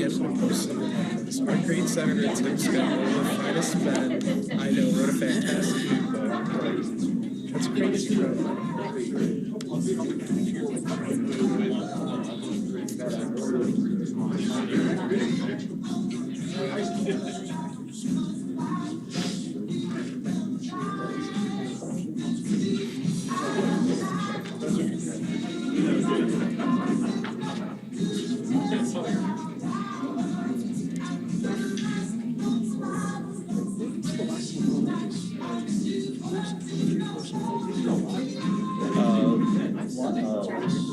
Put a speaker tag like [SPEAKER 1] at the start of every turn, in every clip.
[SPEAKER 1] Our great senator Tim Scott, one of the finest men I know, wrote a fantastic book. That's crazy.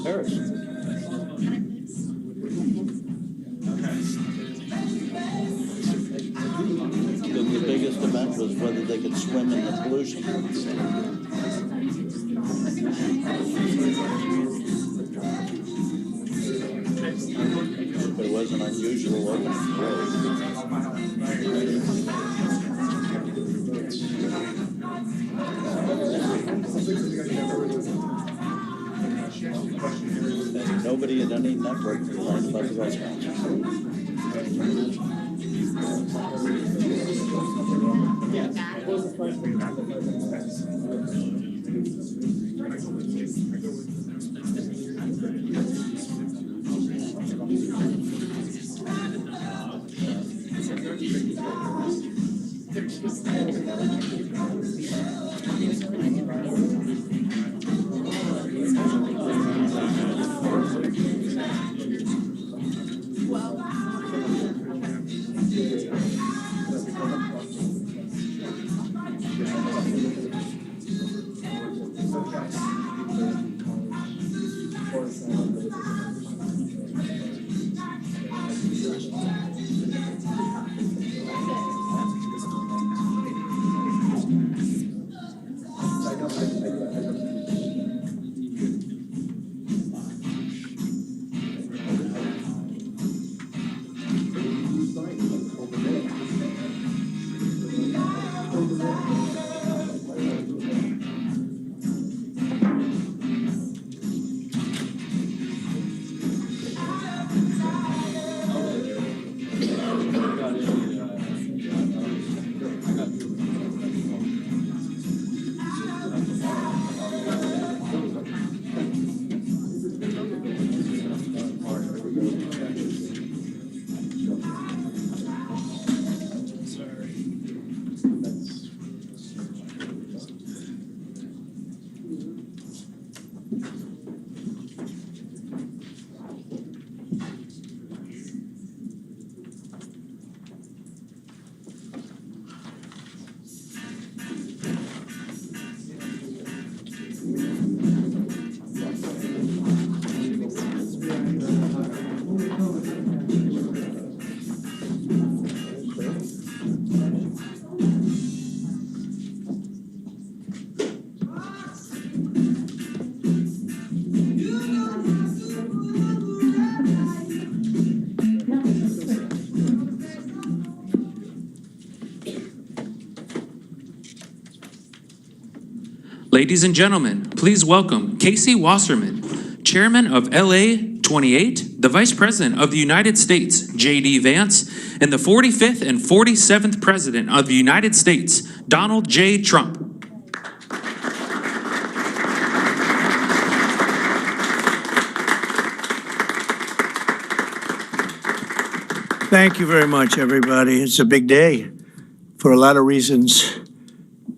[SPEAKER 2] Paris. The biggest event was whether they could swim in the pollution. But it was an unusual opening. Nobody at any network complained about the restaurant.
[SPEAKER 3] Ladies and gentlemen, please welcome Casey Wasserman, Chairman of LA28, the Vice President of the United States, J.D. Vance, and the 45th and 47th President of the United States, Donald J. Trump.
[SPEAKER 4] Thank you very much, everybody. It's a big day for a lot of reasons,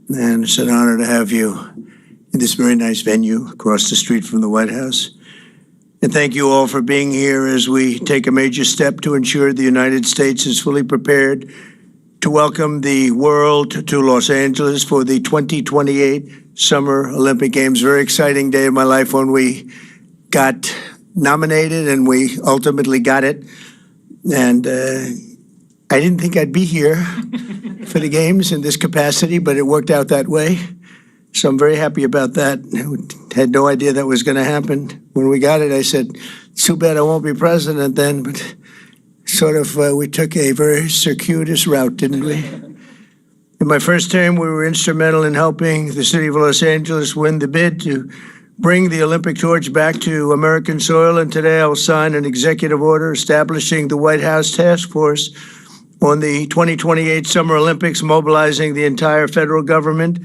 [SPEAKER 4] and it's an honor to have you in this very nice venue across the street from the White House. And thank you all for being here as we take a major step to ensure the United States is fully prepared to welcome the world to Los Angeles for the 2028 Summer Olympic Games. Very exciting day of my life when we got nominated and we ultimately got it. And I didn't think I'd be here for the games in this capacity, but it worked out that way. So I'm very happy about that. I had no idea that was going to happen. When we got it, I said, it's too bad I won't be president then, but sort of we took a very circuitous route, didn't we? In my first term, we were instrumental in helping the city of Los Angeles win the bid to bring the Olympic torch back to American soil, and today I will sign an executive order establishing the White House Task Force on the 2028 Summer Olympics, mobilizing the entire federal government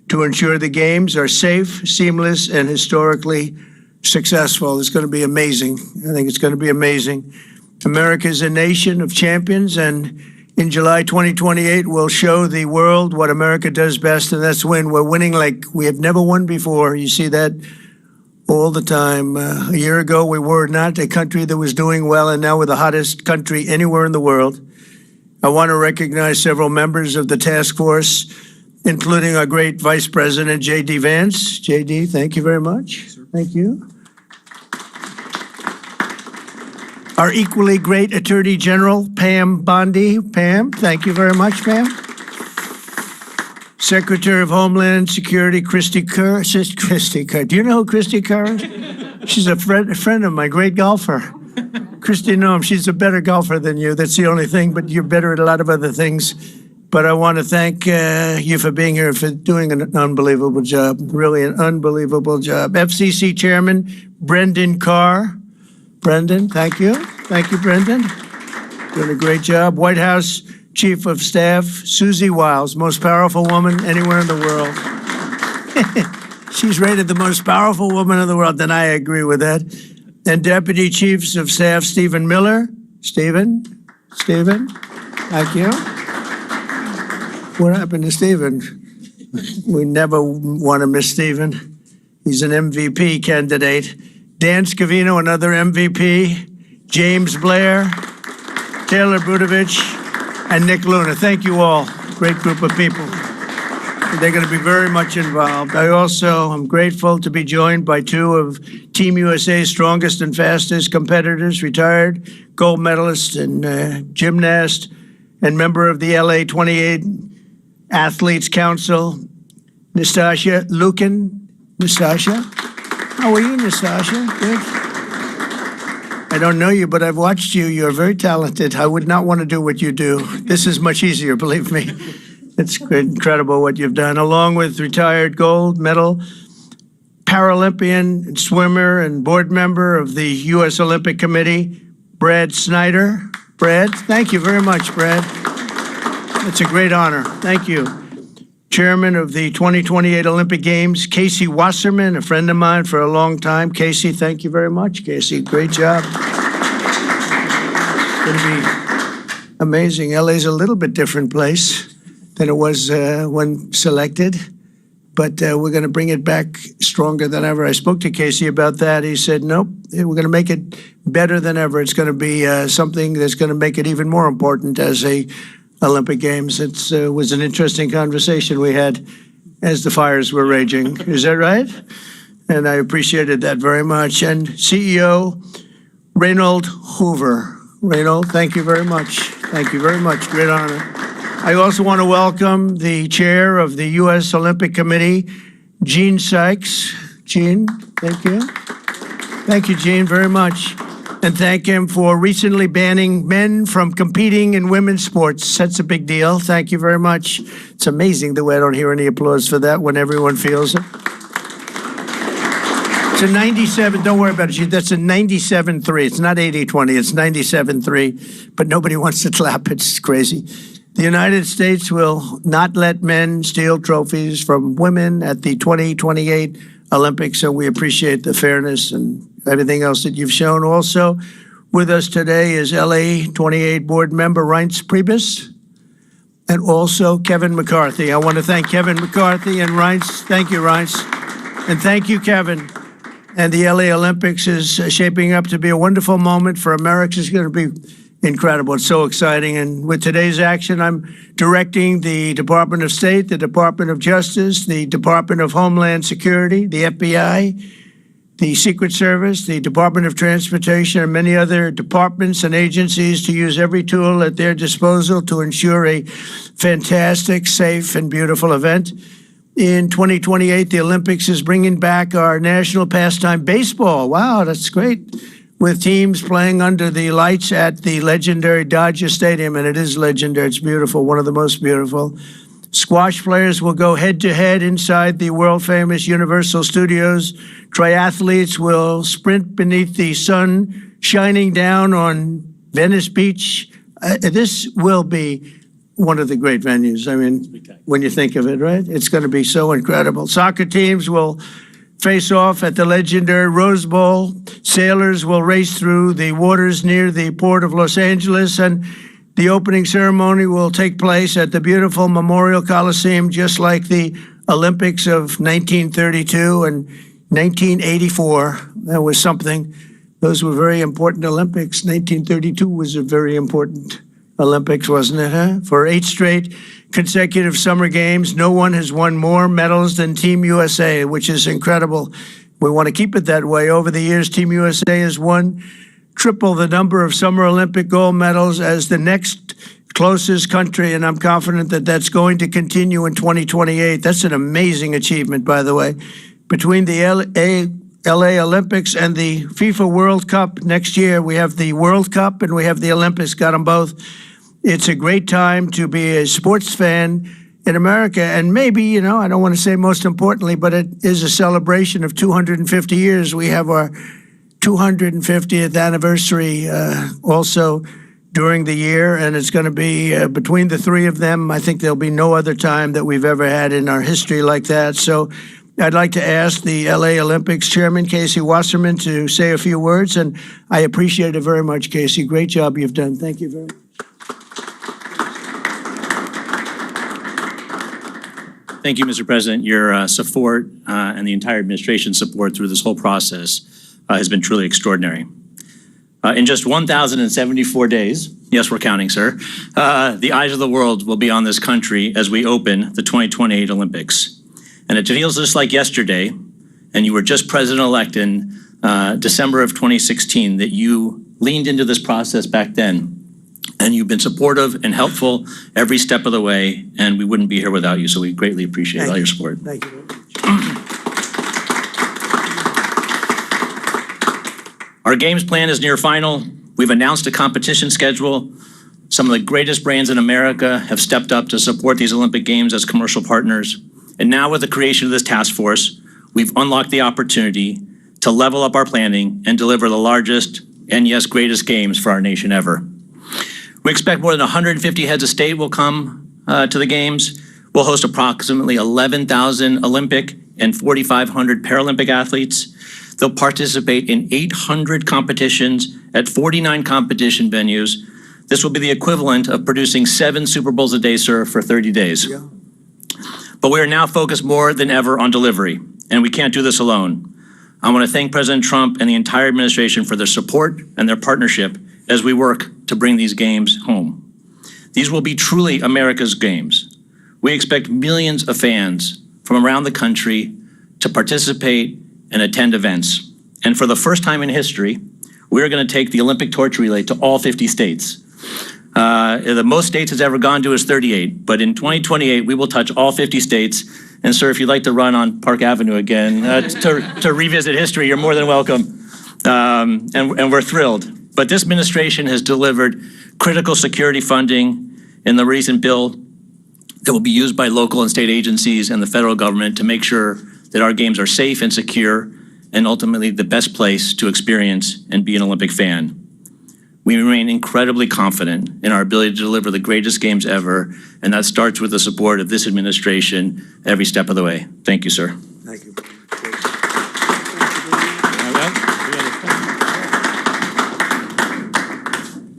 [SPEAKER 4] to ensure the Games are safe, seamless, and historically successful. It's going to be amazing. I think it's going to be amazing. America is a nation of champions, and in July 2028, we'll show the world what America does best, and that's win. We're winning like we have never won before. You see that all the time. A year ago, we were not a country that was doing well, and now we're the hottest country anywhere in the world. I want to recognize several members of the task force, including our great Vice President, J.D. Vance. J.D., thank you very much. Thank you. Our equally great Attorney General, Pam Bondi. Pam, thank you very much, Pam. Secretary of Homeland Security, Christy Kerr. Christy Kerr. Do you know who Christy Kerr is? She's a friend of my great golfer. Christy, no, she's a better golfer than you. That's the only thing, but you're better at a lot of other things. But I want to thank you for being here, for doing an unbelievable job, really an unbelievable job. FCC Chairman Brendan Carr. Brendan, thank you. Thank you, Brendan. Doing a great job. White House Chief of Staff Susie Wiles, most powerful woman anywhere in the world. She's rated the most powerful woman in the world, and I agree with that. And Deputy Chiefs of Staff Stephen Miller. Stephen, thank you. What happened to Stephen? We never want to miss Stephen. He's an MVP candidate. Dan Scavino, another MVP. James Blair, Taylor Budovich, and Nick Luna. Thank you all. Great group of people. They're going to be very much involved. I also am grateful to be joined by two of Team USA's strongest and fastest competitors, retired gold medalist and gymnast, and member of the LA28 Athletes Council, Nastasia Lukin. Nastasia? How are you, Nastasia? Good. I don't know you, but I've watched you. You're very talented. I would not want to do what you do. This is much easier, believe me. It's incredible what you've done, along with retired gold medal Paralympian swimmer and board member of the U.S. Olympic Committee, Brad Snyder. Brad, thank you very much, Brad. It's a great honor. Thank you. Chairman of the 2028 Olympic Games, Casey Wasserman, a friend of mine for a long time. Casey, thank you very much. Casey, great job. It's going to be amazing. LA's a little bit different place than it was when selected, but we're going to bring it back stronger than ever. I spoke to Casey about that. He said, nope, we're going to make it better than ever. It's going to be something that's going to make it even more important as a Olympic Games. It was an interesting conversation we had as the fires were raging. Is that right? And I appreciated that very much. And CEO Reynold Hoover. Reynold, thank you very much. Thank you very much. Great honor. I also want to welcome the chair of the U.S. Olympic Committee, Gene Sykes. Gene, thank you. Thank you, Gene, very much. And thank him for recently banning men from competing in women's sports. That's a big deal. Thank you very much. It's amazing the way I don't hear any applause for that when everyone feels it. It's a 97, don't worry about it. That's a 97-3. It's not 80-20, it's 97-3. But nobody wants to clap. It's crazy. The United States will not let men steal trophies from women at the 2028 Olympics, so we appreciate the fairness and everything else that you've shown. Also with us today is LA28 board member Reince Priebus, and also Kevin McCarthy. I want to thank Kevin McCarthy and Reince. Thank you, Reince. And thank you, Kevin. And the LA Olympics is shaping up to be a wonderful moment for America. It's going to be incredible. It's so exciting. And with today's action, I'm directing the Department of State, the Department of Justice, the Department of Homeland Security, the FBI, the Secret Service, the Department of Transportation, and many other departments and agencies to use every tool at their disposal to ensure a fantastic, safe, and beautiful event. In 2028, the Olympics is bringing back our national pastime, baseball. Wow, that's great. With teams playing under the lights at the legendary Dodger Stadium, and it is legendary. It's beautiful, one of the most beautiful. Squash players will go head-to-head inside the world-famous Universal Studios. Triathletes will sprint beneath the sun shining down on Venice Beach. This will be one of the great venues. I mean, when you think of it, right? It's going to be so incredible. Soccer teams will face off at the legendary Rose Bowl. Sailors will race through the waters near the port of Los Angeles, and the opening ceremony will take place at the beautiful Memorial Coliseum, just like the Olympics of 1932 and 1984. That was something. Those were very important Olympics. 1932 was a very important Olympics, wasn't it, huh? For 8 straight consecutive summer games, no one has won more medals than Team USA, which is incredible. We want to keep it that way. Over the years, Team USA has won triple the number of Summer Olympic gold medals as the next closest country, and I'm confident that that's going to continue in 2028. That's an amazing achievement, by the way. Between the LA Olympics and the FIFA World Cup next year, we have the World Cup and we have the Olympics, got them both. It's a great time to be a sports fan in America, and maybe, I don't want to say most importantly, but it is a celebration of 250 years. We have our 250th anniversary also during the year, and it's going to be between the three of them. I think there'll be no other time that we've ever had in our history like that. So I'd like to ask the LA Olympics chairman, Casey Wasserman, to say a few words, and I appreciate it very much, Casey. Great job you've done. Thank you very much.
[SPEAKER 5] Thank you, Mr. President. Your support and the entire administration's support through this whole process has been truly extraordinary. In just 1,074 days, yes, we're counting, sir, the eyes of the world will be on this country as we open the 2028 Olympics. And it feels just like yesterday, and you were just president-elect in December of 2016, that you leaned into this process back then. And you've been supportive and helpful every step of the way, and we wouldn't be here without you, so we greatly appreciate all your support.
[SPEAKER 4] Thank you very much.
[SPEAKER 5] Our games plan is near final. We've announced a competition schedule. Some of the greatest brands in America have stepped up to support these Olympic Games as commercial partners. And now with the creation of this task force, we've unlocked the opportunity to level up our planning and deliver the largest and, yes, greatest games for our nation ever. We expect more than 150 heads of state will come to the Games. We'll host approximately 11,000 Olympic and 4,500 Paralympic athletes. They'll participate in 800 competitions at 49 competition venues. This will be the equivalent of producing 7 Super Bowls a day, sir, for 30 days. Yeah. But we are now focused more than ever on delivery, and we can't do this alone. I want to thank President Trump and the entire administration for their support and their partnership as we work to bring these games home. These will be truly America's games. We expect millions of fans from around the country to participate and attend events. And for the first time in history, we're going to take the Olympic torch relay to all 50 states. The most states it's ever gone to is 38, but in 2028, we will touch all 50 states. And sir, if you'd like to run on Park Avenue again to revisit history, you're more than welcome. And we're thrilled. But this administration has delivered critical security funding in the recent bill that will be used by local and state agencies and the federal government to make sure that our games are safe and secure and ultimately the best place to experience and be an Olympic fan. We remain incredibly confident in our ability to deliver the greatest games ever, and that starts with the support of this administration every step of the way. Thank you, sir.
[SPEAKER 4] Thank you.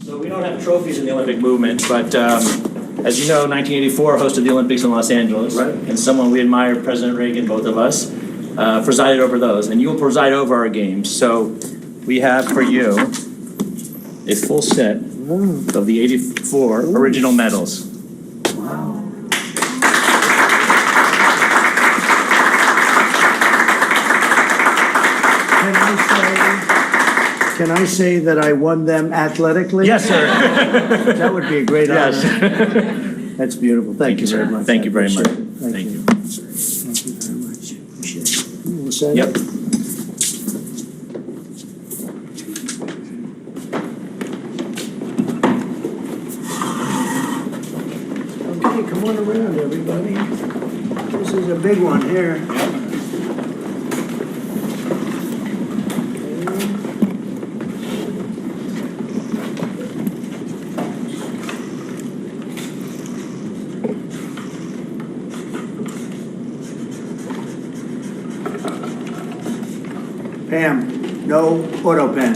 [SPEAKER 5] So we don't have trophies in the Olympic movement, but as you know, 1984 hosted the Olympics in Los Angeles, right? And someone we admire, President Reagan, both of us, presided over those, and you will preside over our games. So we have for you a full set of the 84 original medals.
[SPEAKER 4] Wow. Can I say that I won them athletically?
[SPEAKER 5] Yes, sir.
[SPEAKER 4] That would be a great honor.
[SPEAKER 5] Yes.
[SPEAKER 4] That's beautiful. Thank you very much.
[SPEAKER 5] Thank you very much.
[SPEAKER 4] Thank you. Thank you very much. Appreciate it. You will say
[SPEAKER 5] Yep.
[SPEAKER 4] that? Okay, come on around, everybody. This is a big one here. Pam, no auto pen.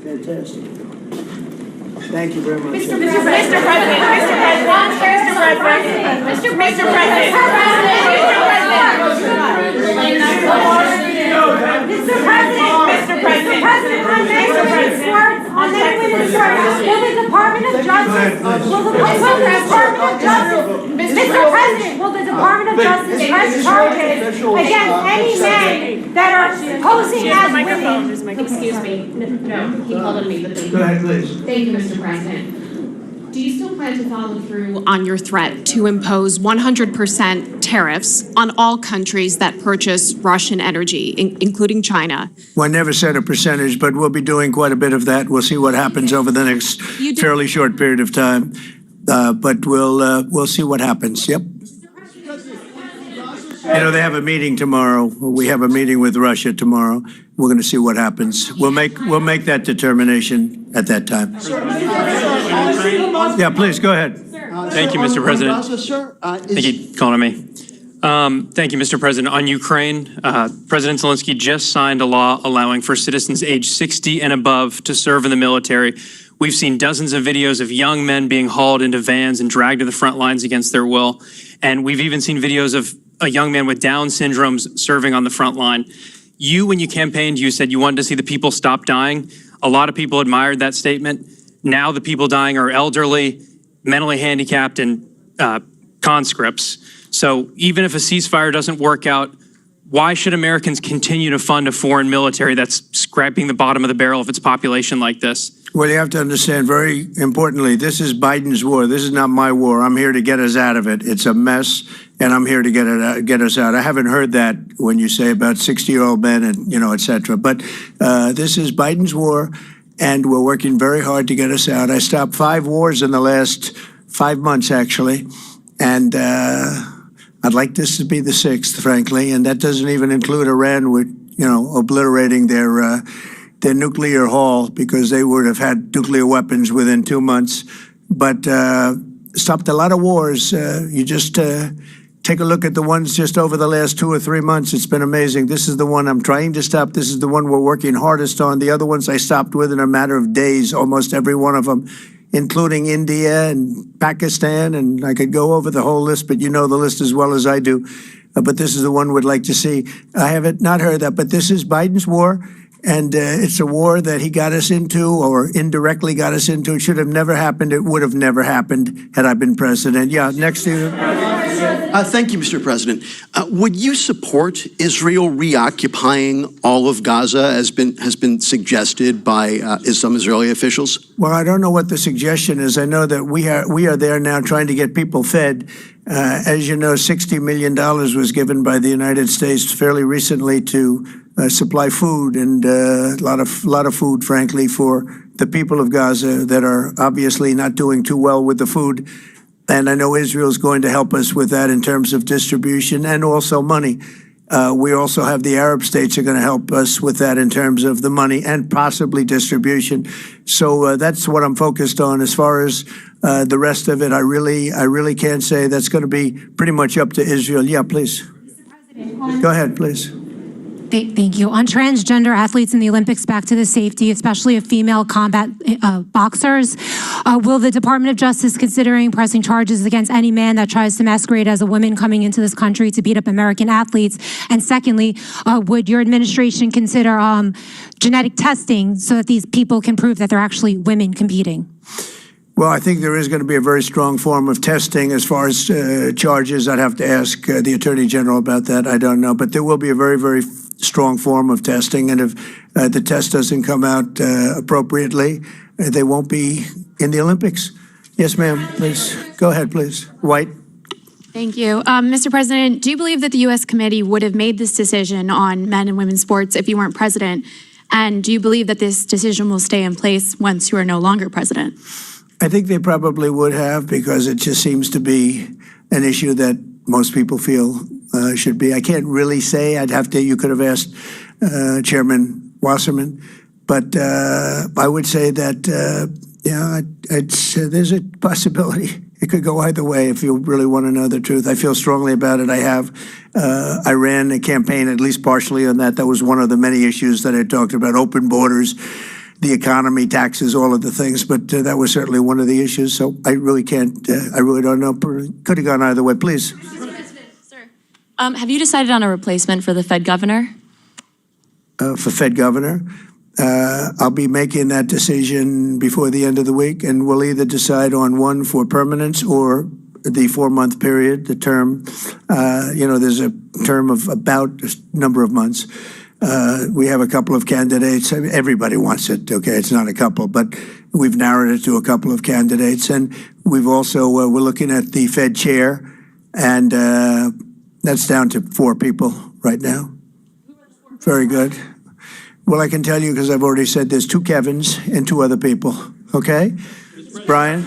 [SPEAKER 4] Fantastic. Thank you very much.
[SPEAKER 6] Mr. President, Mr. President, Mr. President, Mr. President, on that women's rights, will the Department of Justice, Mr. President, will the Department of Justice press charges against any men that are posing as women?
[SPEAKER 7] Excuse me. No, he called on me, but thank you.
[SPEAKER 4] Go ahead, please.
[SPEAKER 7] Thank you, Mr. President. Do you still plan to follow through on your threat to impose 100% tariffs on all countries that purchase Russian energy, including China?
[SPEAKER 4] Well, I never said a percentage, but we'll be doing quite a bit of that. We'll see what happens over the next fairly short period of time. But we'll see what happens. Yep. You know, they have a meeting tomorrow. We have a meeting with Russia tomorrow. We're going to see what happens. We'll make that determination at that time. Yeah, please go ahead.
[SPEAKER 8] Thank you, Mr. President. Thank you, calling on me. Thank you, Mr. President. On Ukraine, President Zelensky just signed a law allowing for citizens age 60 and above to serve in the military. We've seen dozens of videos of young men being hauled into vans and dragged to the front lines against their will. And we've even seen videos of a young man with Down syndrome serving on the front line. You, when you campaigned, you said you wanted to see the people stop dying. A lot of people admired that statement. Now the people dying are elderly, mentally handicapped, and conscripts. So even if a ceasefire doesn't work out, why should Americans continue to fund a foreign military that's scraping the bottom of the barrel of its population like this?
[SPEAKER 4] Well, you have to understand, very importantly, this is Biden's war. This is not my war. I'm here to get us out of it. It's a mess, and I'm here to get us out. I haven't heard that when you say about 60-year-old men and, et cetera. But this is Biden's war, and we're working very hard to get us out. I stopped 5 wars in the last 5 months, actually, and I'd like this to be the 6th, frankly, and that doesn't even include Iran with, obliterating their nuclear haul, because they would have had nuclear weapons within 2 months. But stopped a lot of wars. You just take a look at the ones just over the last 2 or 3 months. It's been amazing. This is the one I'm trying to stop. This is the one we're working hardest on. The other ones I stopped within a matter of days, almost every one of them, including India and Pakistan, and I could go over the whole list, but you know the list as well as I do. But this is the one we'd like to see. I haven't not heard that, but this is Biden's war, and it's a war that he got us into, or indirectly got us into. It should have never happened. It would have never happened had I been president. Yeah, next to you.
[SPEAKER 9] Thank you, Mr. President. Would you support Israel reoccupying all of Gaza, as has been suggested by some Israeli officials?
[SPEAKER 4] Well, I don't know what the suggestion is. I know that we are there now trying to get people fed. As you know, $60 million was given by the United States fairly recently to supply food, and a lot of food, frankly, for the people of Gaza that are obviously not doing too well with the food. And I know Israel's going to help us with that in terms of distribution and also money. We also have the Arab states are going to help us with that in terms of the money and possibly distribution. So that's what I'm focused on. As far as the rest of it, I really can't say. That's going to be pretty much up to Israel. Yeah, please. Go ahead, please.
[SPEAKER 10] Thank you. On transgender athletes in the Olympics, back to the safety, especially of female combat boxers, will the Department of Justice considering pressing charges against any man that tries to masquerade as a woman coming into this country to beat up American athletes? And secondly, would your administration consider genetic testing so that these people can prove that they're actually women competing?
[SPEAKER 4] Well, I think there is going to be a very strong form of testing. As far as charges, I'd have to ask the Attorney General about that. I don't know. But there will be a very, very strong form of testing, and if the test doesn't come out appropriately, they won't be in the Olympics. Yes, ma'am, please. Go ahead, please. White.
[SPEAKER 11] Thank you. Mr. President, do you believe that the U.S. committee would have made this decision on men and women's sports if you weren't president? And do you believe that this decision will stay in place once you are no longer president?
[SPEAKER 4] I think they probably would have, because it just seems to be an issue that most people feel should be. I can't really say. You could have asked Chairman Wasserman, but I would say that, there's a possibility. It could go either way if you really want to know the truth. I feel strongly about it. I ran a campaign, at least partially on that. That was one of the many issues that I talked about: open borders, the economy, taxes, all of the things. But that was certainly one of the issues. So I really can't, I really don't know. Could have gone either way. Please.
[SPEAKER 12] Mr. President, sir. Have you decided on a replacement for the Fed governor?
[SPEAKER 4] For Fed governor? I'll be making that decision before the end of the week, and we'll either decide on one for permanence or the 4-month period, the term. There's a term of about a number of months. We have a couple of candidates. I mean, everybody wants it, okay? It's not a couple, but we've narrowed it to a couple of candidates. And we've also, we're looking at the Fed chair, and that's down to 4 people right now. Very good. Well, I can tell you, because I've already said there's 2 Kevins and 2 other people, okay? Brian?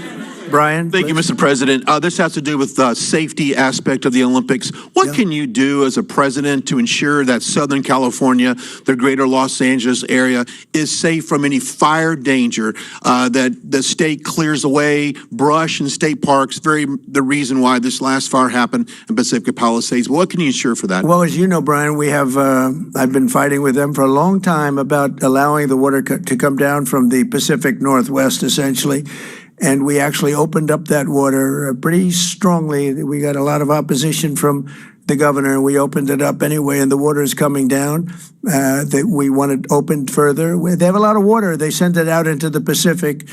[SPEAKER 13] Thank you, Mr. President. This has to do with the safety aspect of the Olympics. What can you do as a president to ensure that Southern California, the greater Los Angeles area, is safe from any fire danger, that the state clears away brush in state parks, the reason why this last fire happened in Pacific Palisades? What can you ensure for that?
[SPEAKER 4] Well, as you know, Brian, we have, I've been fighting with them for a long time about allowing the water to come down from the Pacific Northwest, essentially. And we actually opened up that water pretty strongly. We got a lot of opposition from the governor. We opened it up anyway, and the water is coming down. We want it opened further. They have a lot of water. They send it out into the Pacific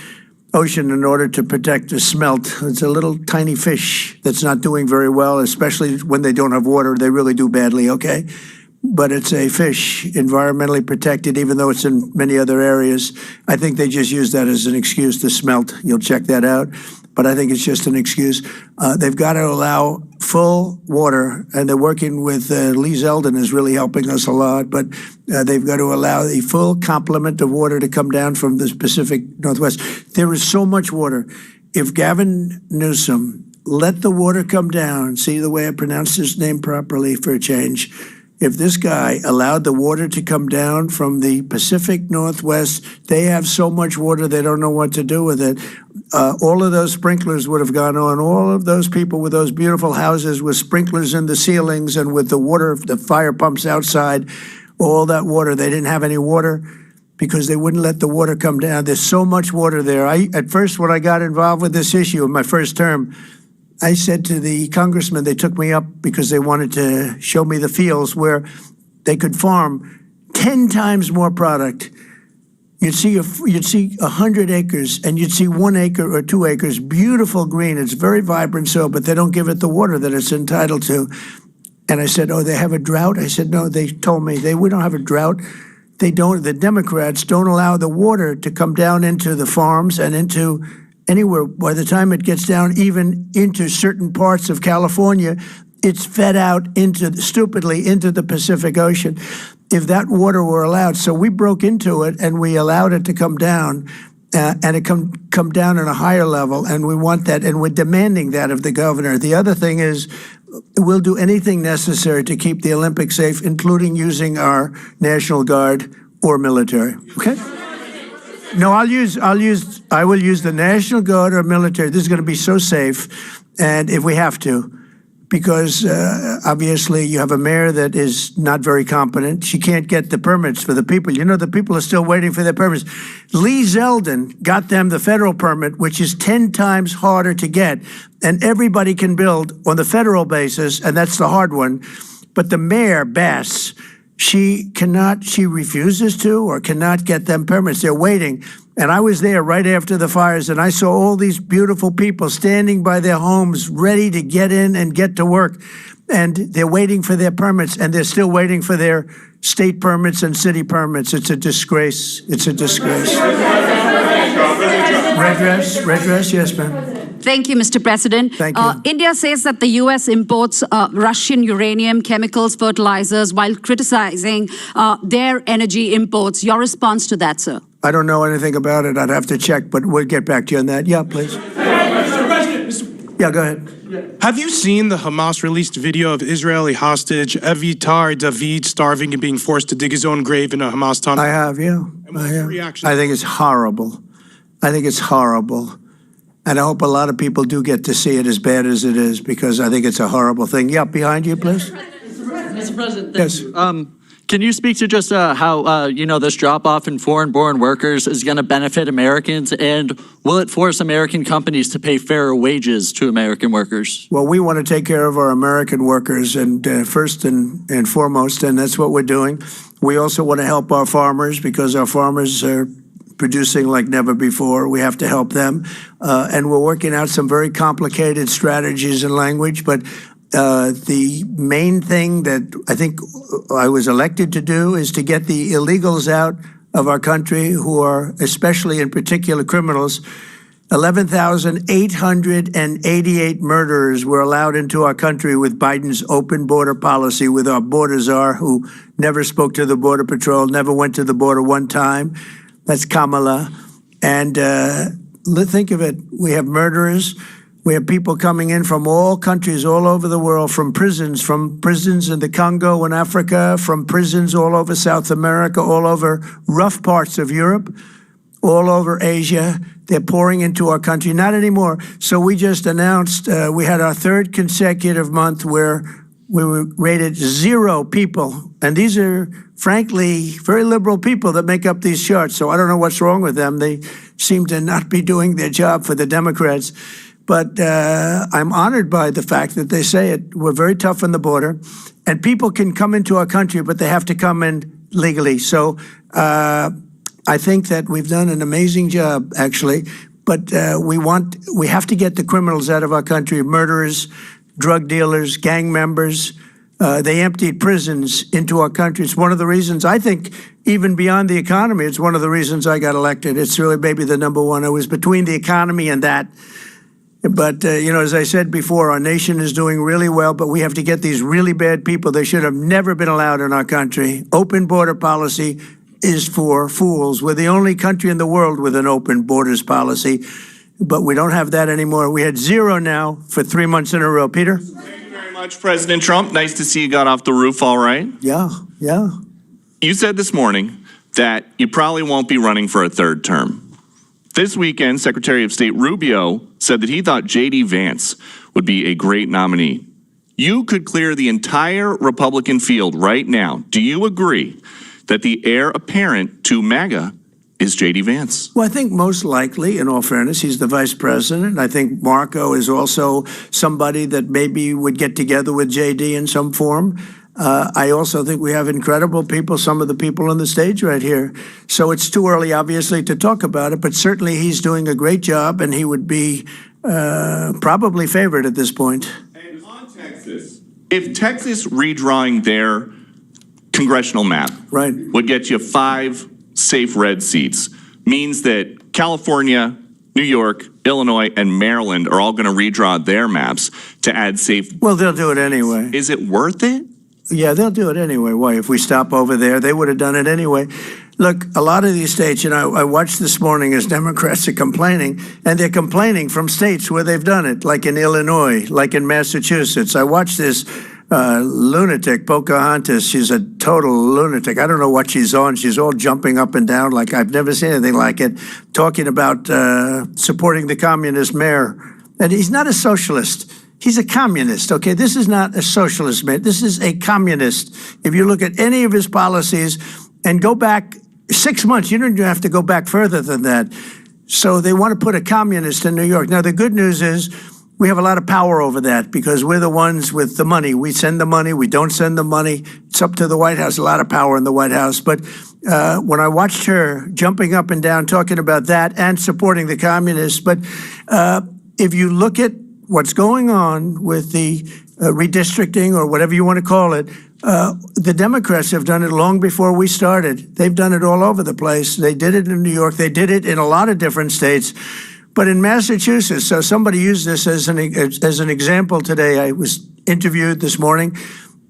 [SPEAKER 4] Ocean in order to protect the smelt. It's a little tiny fish that's not doing very well, especially when they don't have water. They really do badly, okay? But it's a fish, environmentally protected, even though it's in many other areas. I think they just use that as an excuse to smelt. You'll check that out. But I think it's just an excuse. They've got to allow full water, and they're working with Lee Zeldin is really helping us a lot, but they've got to allow the full complement of water to come down from the Pacific Northwest. There is so much water. If Gavin Newsom let the water come down, see the way I pronounced his name properly for a change, if this guy allowed the water to come down from the Pacific Northwest, they have so much water they don't know what to do with it. All of those sprinklers would have gone on. All of those people with those beautiful houses with sprinklers in the ceilings and with the water, the fire pumps outside, all that water, they didn't have any water because they wouldn't let the water come down. There's so much water there. At first, when I got involved with this issue in my first term, I said to the congressman, they took me up because they wanted to show me the fields where they could farm 10 times more product. You'd see 100 acres, and you'd see 1 acre or 2 acres, beautiful green. It's very vibrant soil, but they don't give it the water that it's entitled to. And I said, oh, they have a drought? I said, no, they told me we don't have a drought. They don't, the Democrats don't allow the water to come down into the farms and into anywhere. By the time it gets down even into certain parts of California, it's fed out stupidly into the Pacific Ocean. If that water were allowed, so we broke into it and we allowed it to come down, and it come down at a higher level, and we want that, and we're demanding that of the governor. The other thing is, we'll do anything necessary to keep the Olympics safe, including using our National Guard or military. Okay? No, I will use the National Guard or military. This is going to be so safe, and if we have to, because obviously you have a mayor that is not very competent. She can't get the permits for the people. You know, the people are still waiting for their permits. Lee Zeldin got them the federal permit, which is 10 times harder to get, and everybody can build on the federal basis, and that's the hard one. But the mayor, Bass, she refuses to or cannot get them permits. They're waiting. And I was there right after the fires, and I saw all these beautiful people standing by their homes, ready to get in and get to work. And they're waiting for their permits, and they're still waiting for their state permits and city permits. It's a disgrace. It's a disgrace. Redress, yes, ma'am.
[SPEAKER 14] Thank you, Mr. President.
[SPEAKER 4] Thank you.
[SPEAKER 14] India says that the U.S. imports Russian uranium, chemicals, fertilizers, while criticizing their energy imports. Your response to that, sir?
[SPEAKER 4] I don't know anything about it. I'd have to check, but we'll get back to you on that. Yeah, please.
[SPEAKER 1] Mr. President.
[SPEAKER 4] Yeah, go ahead.
[SPEAKER 1] Have you seen the Hamas released video of Israeli hostage Avitar David starving and being forced to dig his own grave in a Hamas tunnel?
[SPEAKER 4] I have, yeah. I have. I think it's horrible. I think it's horrible. And I hope a lot of people do get to see it, as bad as it is, because I think it's a horrible thing. Yeah, behind you, please.
[SPEAKER 15] Mr. President,
[SPEAKER 4] yes.
[SPEAKER 15] Can you speak to just how, this drop-off in foreign-born workers is going to benefit Americans, and will it force American companies to pay fairer wages to American workers?
[SPEAKER 4] Well, we want to take care of our American workers, and first and foremost, and that's what we're doing. We also want to help our farmers, because our farmers are producing like never before. We have to help them. And we're working out some very complicated strategies and language, but the main thing that I think I was elected to do is to get the illegals out of our country, who are especially in particular criminals. 11,888 murderers were allowed into our country with Biden's open border policy, with our border czar, who never spoke to the Border Patrol, never went to the border one time. That's Kamala. And think of it. We have murderers. We have people coming in from all countries all over the world, from prisons in the Congo and Africa, from prisons all over South America, all over rough parts of Europe, all over Asia. They're pouring into our country. Not anymore. So we just announced we had our third consecutive month where we were rated 0 people. And these are, frankly, very liberal people that make up these charts. So I don't know what's wrong with them. They seem to not be doing their job for the Democrats. But I'm honored by the fact that they say it. We're very tough on the border. And people can come into our country, but they have to come in legally. So I think that we've done an amazing job, actually. But we have to get the criminals out of our country, murderers, drug dealers, gang members. They emptied prisons into our country. It's one of the reasons, I think, even beyond the economy, it's one of the reasons I got elected. It's really maybe the number one. I was between the economy and that. But, as I said before, our nation is doing really well, but we have to get these really bad people. They should have never been allowed in our country. Open border policy is for fools. We're the only country in the world with an open borders policy, but we don't have that anymore. We had 0 now for 3 months in a row. Peter?
[SPEAKER 16] Thank you very much, President Trump. Nice to see you got off the roof all right.
[SPEAKER 4] Yeah.
[SPEAKER 16] You said this morning that you probably won't be running for a third term. This weekend, Secretary of State Rubio said that he thought J.D. Vance would be a great nominee. You could clear the entire Republican field right now. Do you agree that the heir apparent to MAGA is J.D. Vance?
[SPEAKER 4] Well, I think most likely, in all fairness, he's the vice president. I think Marco is also somebody that maybe would get together with J.D. in some form. I also think we have incredible people, some of the people on the stage right here. So it's too early, obviously, to talk about it, but certainly he's doing a great job, and he would be probably favored at this point.
[SPEAKER 16] And on Texas, if Texas redrawing their congressional map would get you 5 safe red seats, means that California, New York, Illinois, and Maryland are all going to redraw their maps to add safe.
[SPEAKER 4] Well, they'll do it anyway.
[SPEAKER 16] Is it worth it?
[SPEAKER 4] Yeah, they'll do it anyway. Why? If we stop over there, they would have done it anyway. Look, a lot of these states, I watched this morning as Democrats are complaining, and they're complaining from states where they've done it, like in Illinois, like in Massachusetts. I watched this lunatic, Pocahontas. She's a total lunatic. I don't know what she's on. She's all jumping up and down like I've never seen anything like it, talking about supporting the communist mayor. And he's not a socialist. He's a communist, okay? This is not a socialist, man. This is a communist. If you look at any of his policies and go back 6 months, you don't have to go back further than that. So they want to put a communist in New York. Now, the good news is we have a lot of power over that because we're the ones with the money. We send the money. We don't send the money. It's up to the White House, a lot of power in the White House. But when I watched her jumping up and down, talking about that and supporting the communists, but if you look at what's going on with the redistricting or whatever you want to call it, The Democrats have done it long before we started. They've done it all over the place. They did it in New York. They did it in a lot of different states. But in Massachusetts, so somebody used this as an example today. I was interviewed this morning,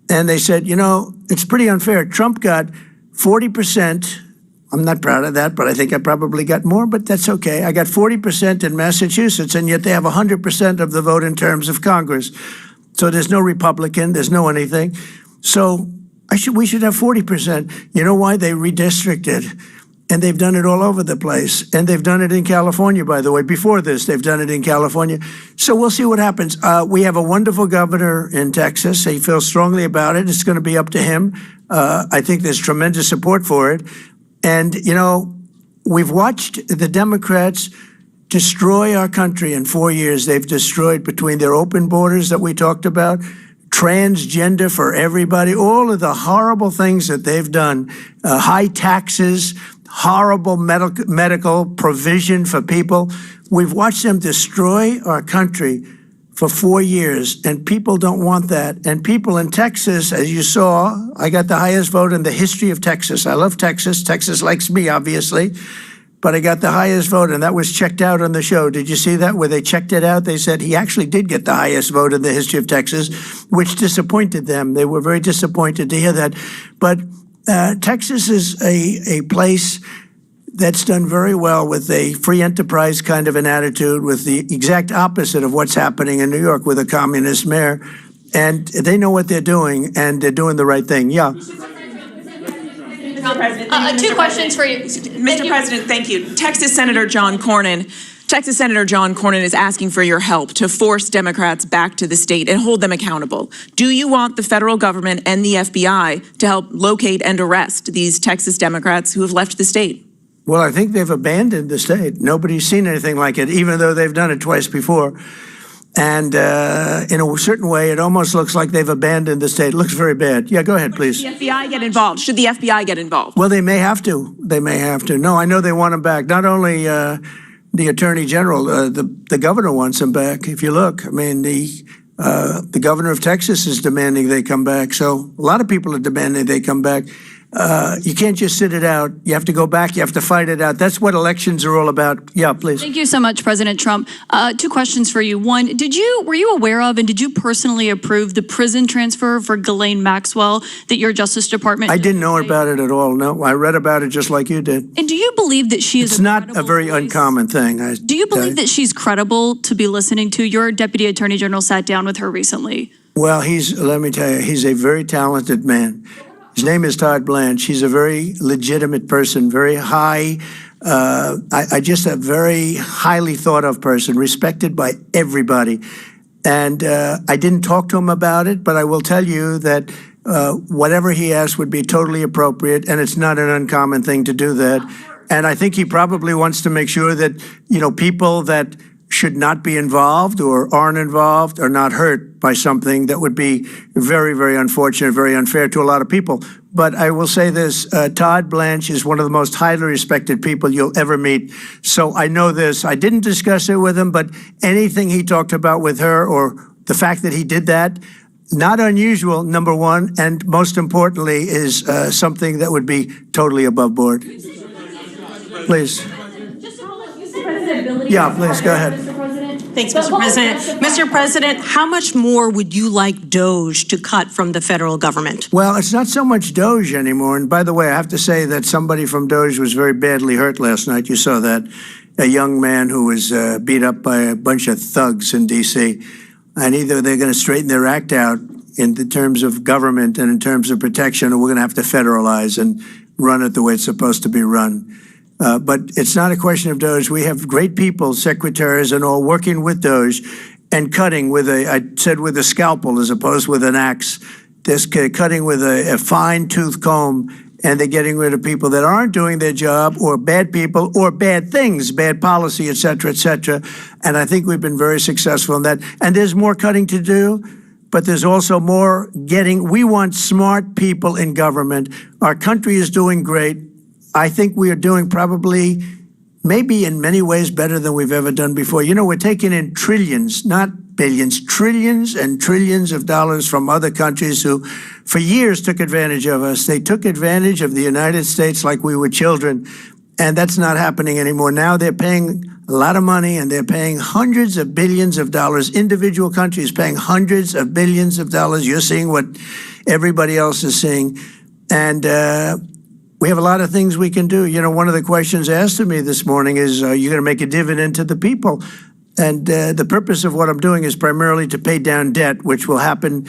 [SPEAKER 4] and they said, you know, it's pretty unfair. Trump got 40%. I'm not proud of that, but I think I probably got more, but that's okay. I got 40% in Massachusetts, and yet they have 100% of the vote in terms of Congress. So there's no Republican, there's no anything. So we should have 40%. You know why? They redistricted. And they've done it all over the place. And they've done it in California, by the way. Before this, they've done it in California. So we'll see what happens. We have a wonderful governor in Texas. He feels strongly about it. It's going to be up to him. I think there's tremendous support for it. And, you know, we've watched the Democrats destroy our country in 4 years. They've destroyed, between their open borders that we talked about, transgender for everybody, all of the horrible things that they've done, high taxes, horrible medical provision for people. We've watched them destroy our country for 4 years, and people don't want that. And people in Texas, as you saw, I got the highest vote in the history of Texas. I love Texas. Texas likes me, obviously. But I got the highest vote, and that was checked out on the show. Did you see that, where they checked it out? They said he actually did get the highest vote in the history of Texas, which disappointed them. They were very disappointed to hear that. But Texas is a place that's done very well with a free enterprise kind of an attitude, with the exact opposite of what's happening in New York with a communist mayor. And they know what they're doing, and they're doing the right thing. Yeah.
[SPEAKER 17] Mr. President, two questions for you. Mr. President, thank you. Texas Senator John Cornyn is asking for your help to force Democrats back to the state and hold them accountable. Do you want the federal government and the FBI to help locate and arrest these Texas Democrats who have left the state?
[SPEAKER 4] Well, I think they've abandoned the state. Nobody's seen anything like it, even though they've done it twice before. And in a certain way, it almost looks like they've abandoned the state. It looks very bad. Yeah, go ahead, please.
[SPEAKER 17] Should the FBI get involved? Should the FBI get involved?
[SPEAKER 4] Well, they may have to. They may have to. No, I know they want them back. Not only the Attorney General, the governor wants them back. If you look, I mean, the governor of Texas is demanding they come back. So a lot of people are demanding they come back. You can't just sit it out. You have to go back. You have to fight it out. That's what elections are all about. Yeah, please.
[SPEAKER 18] Thank you so much, President Trump. Two questions for you. One, were you aware of and did you personally approve the prison transfer for Ghislaine Maxwell that your Justice Department?
[SPEAKER 4] I didn't know about it at all. No, I read about it just like you did.
[SPEAKER 18] And do you believe that she is?
[SPEAKER 4] It's not a very uncommon thing.
[SPEAKER 18] Do you believe that she's credible to be listening to? Your Deputy Attorney General sat down with her recently.
[SPEAKER 4] Well, let me tell you, he's a very talented man. His name is Todd Blanche. He's a very legitimate person, very high, just a very highly thought of person, respected by everybody. And I didn't talk to him about it, but I will tell you that whatever he asked would be totally appropriate, and it's not an uncommon thing to do that. And I think he probably wants to make sure that, you know, people that should not be involved or aren't involved are not hurt by something that would be very, very unfortunate, very unfair to a lot of people. But I will say this, Todd Blanche is one of the most highly respected people you'll ever meet. So I know this. I didn't discuss it with him, but anything he talked about with her, or the fact that he did that, not unusual, number one, and most importantly is something that would be totally above board. Please. Yeah, please, go ahead.
[SPEAKER 19] Thanks, Mr. President. Mr. President, how much more would you like DOGE to cut from the federal government?
[SPEAKER 4] Well, it's not so much DOGE anymore. And by the way, I have to say that somebody from DOGE was very badly hurt last night. You saw that. A young man who was beat up by a bunch of thugs in D.C. And either they're going to straighten their act out in the terms of government and in terms of protection, or we're going to have to federalize and run it the way it's supposed to be run. But it's not a question of DOGE. We have great people, secretaries and all, working with DOGE and cutting with with a scalpel as opposed with an axe. They're cutting with a fine-tooth comb, and they're getting rid of people that aren't doing their job, or bad people, or bad things, bad policy, et cetera, et cetera. And I think we've been very successful in that. And there's more cutting to do, but there's also more getting. We want smart people in government. Our country is doing great. I think we are doing probably, maybe in many ways, better than we've ever done before. You know, we're taking in trillions, not billions, trillions and trillions of dollars from other countries who for years took advantage of us. They took advantage of the United States like we were children, and that's not happening anymore. Now they're paying a lot of money, and they're paying hundreds of billions of dollars. Individual countries paying hundreds of billions of dollars. You're seeing what everybody else is seeing. And we have a lot of things we can do. You know, one of the questions asked of me this morning is, are you going to make a dividend to the people? And the purpose of what I'm doing is primarily to pay down debt, which will happen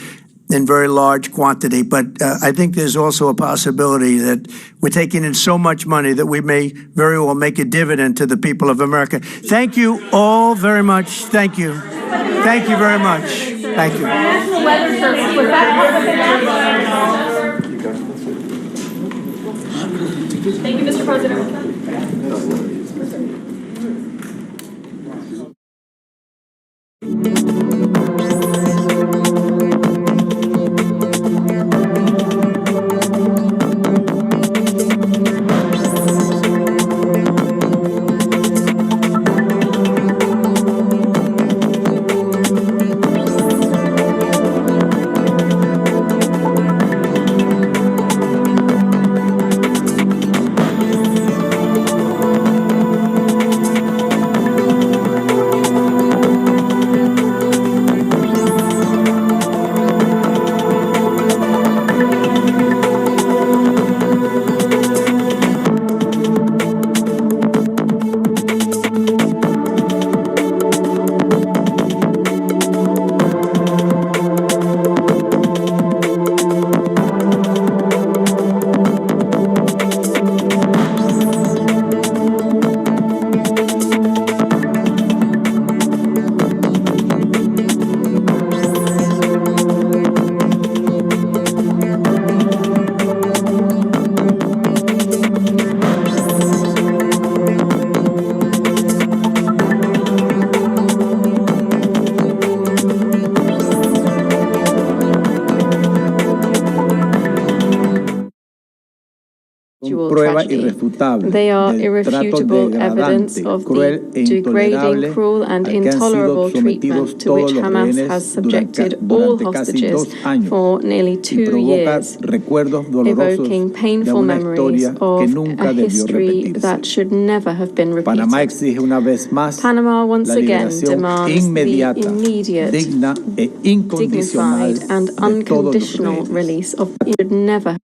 [SPEAKER 4] in very large quantity. But I think there's also a possibility that we're taking in so much money that we may very well make a dividend to the people of America. Thank you all very much. Thank you. Thank you very much. Thank you.
[SPEAKER 6] National Weather Service, was that part of the
[SPEAKER 11] Thank you, Mr. President.
[SPEAKER 20] They are irrefutable evidence of the degrading, cruel and intolerable treatment to which Hamas has subjected all hostages for nearly 2 years, evoking painful memories of a history that should never have been repeated. Panama once again demands the immediate, dignified and unconditional release of should never